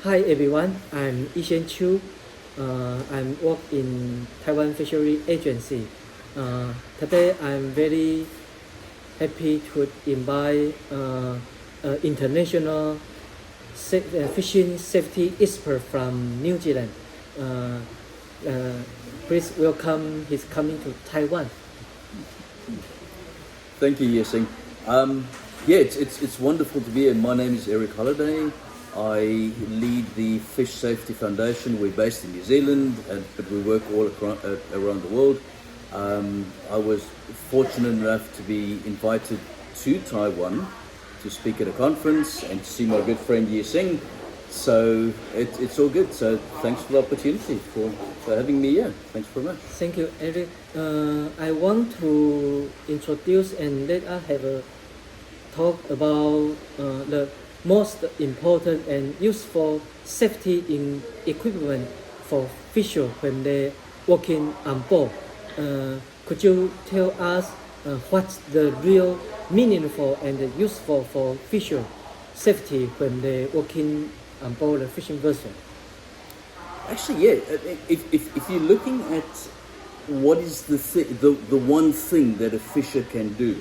Hi everyone, I'm Ishan Chu. I'm work in Taiwan Fishery Agency. Today I'm very happy to invite international fishing safety expert from New Zealand. Uh, uh, Please welcome his coming to Taiwan. Thank you, Yesing. It's wonderful to be here. My name is Eric Holliday. I lead the Fish Safety Foundation. We're based in New Zealand, but we work all around the world. I was fortunate enough to be invited to Taiwan to speak at a conference and to see my good friend Yesing. So it's all good. So thanks for the opportunity for having me here. Thanks very much. Thank you, Eric. I want to introduce and let us have a talk about the most important and useful safety in equipment for fisher when they working on board. Could you tell us what's the real meaningful and useful for fisher safety when they working on board a fishing vessel? Actually, yeah. If you're looking at what is the one thing that a fisher can do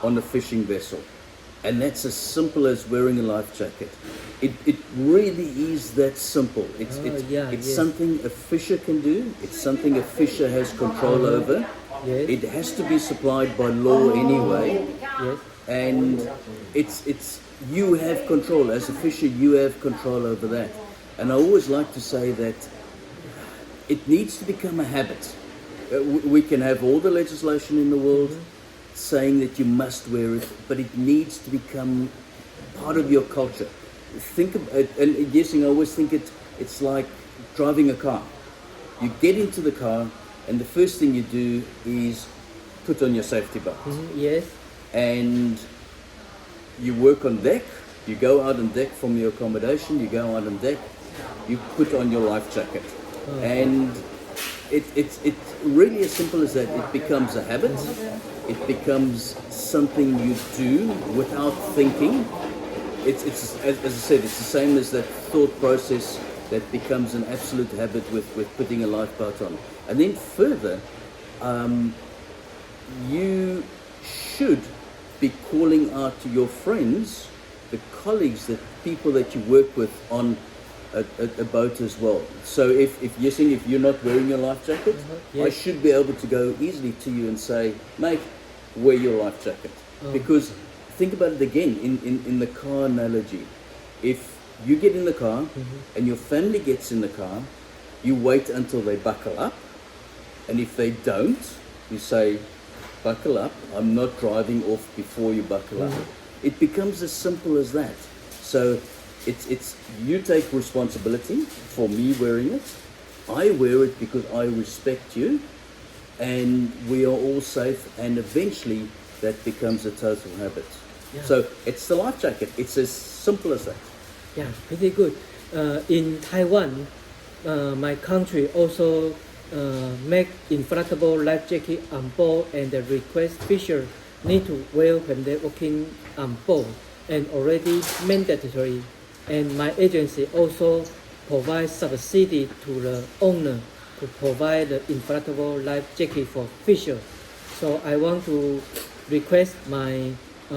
on a fishing vessel, and that's as simple as wearing a life jacket. It really is that simple. It's something a fisher can do. It's something a fisher has control over. Yes. It has to be supplied by law anyway. Yes. And it's you have control as a fisher. You have control over that. And I always like to say that it needs to become a habit. We can have all the legislation in the world saying that you must wear it, but it needs to become part of your culture. Think about it, and yes, I always think it's like driving a car. You get into the car, and the first thing you do is put on your safety belt. Yes. And you work on deck. You go out on deck from your accommodation. You go out on deck. You put on your life jacket, and it's really as simple as that. It becomes a habit. It becomes something you do without thinking. It's as I said, it's the same as that thought process that becomes an absolute habit with putting a life belt on. And then further, you should be calling out to your friends, the colleagues, the people that you work with on a boat as well. So if you're not wearing your life jacket, yes. I should be able to go easily to you and say, mate, wear your life jacket. Because think about it again, in the car analogy. If you get in the car and your family gets in the car, you wait until they buckle up. And if they don't, you say, buckle up, I'm not driving off before you buckle up. It becomes as simple as that. So it's you take responsibility for me wearing it. I wear it because I respect you, and we are all safe, and eventually that becomes a total habit. Yeah. So it's the life jacket. It's as simple as that. Yeah, pretty good. In Taiwan, my country also make inflatable life jacket on board, and request fisher need to wear when they working on board, and already mandatory. And my agency also provides subsidy to the owner to provide the inflatable life jacket for fisher. So I want to request my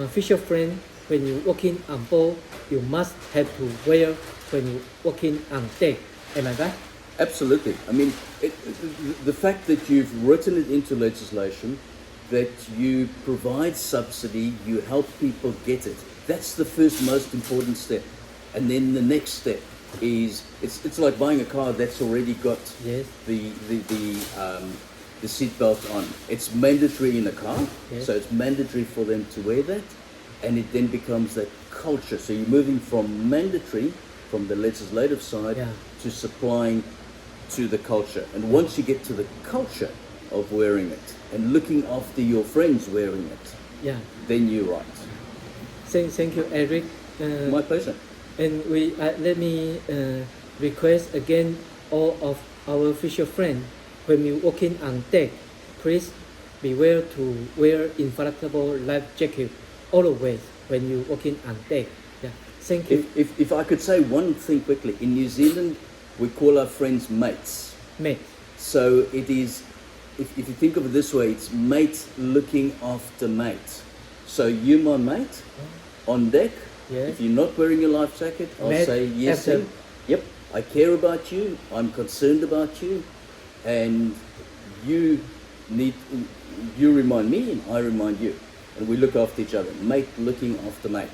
fisher friend, when you working on board, you must have to wear when you working on deck. Am I right? Absolutely. I mean, the fact that you've written it into legislation, that you provide subsidy, you help people get it. That's the first most important step. And then the next step is it's like buying a car that's already got Yes. the seatbelt on. It's mandatory in a car, Yes. so it's mandatory for them to wear that, and it then becomes that culture. So you're moving from mandatory, from the legislative side, to supplying to the culture. And once you get to the culture of wearing it and looking after your friends wearing it, then you're right. Thank you, Eric. My pleasure. And we let me request again all of our fisher friends, when you working on deck, please beware to wear inflatable life jacket always when you working on deck. Yeah. Thank you. If I could say one thing quickly, in New Zealand we call our friends mates. Mate. So it is, if you think of it this way, it's mate looking after mate. So you, my mate, on deck. Yeah. If you're not wearing your life jacket, I'll Mate say yes. after. Sir. Yep, I care about you. I'm concerned about you, and you remind me, and I remind you, and we look after each other. Mate looking after mate.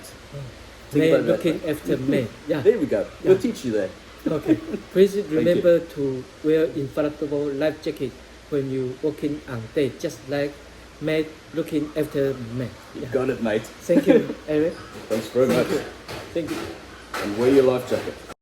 Think Mate about that, looking mate. after mate. Yeah. There we go. Yeah. We'll teach you that. Okay. Please remember to wear inflatable life jacket when you walking on deck, just like mate looking after mate. You Yeah. got it, mate. Thank you, Eric. Thanks very much. Thank you. And wear your life jacket.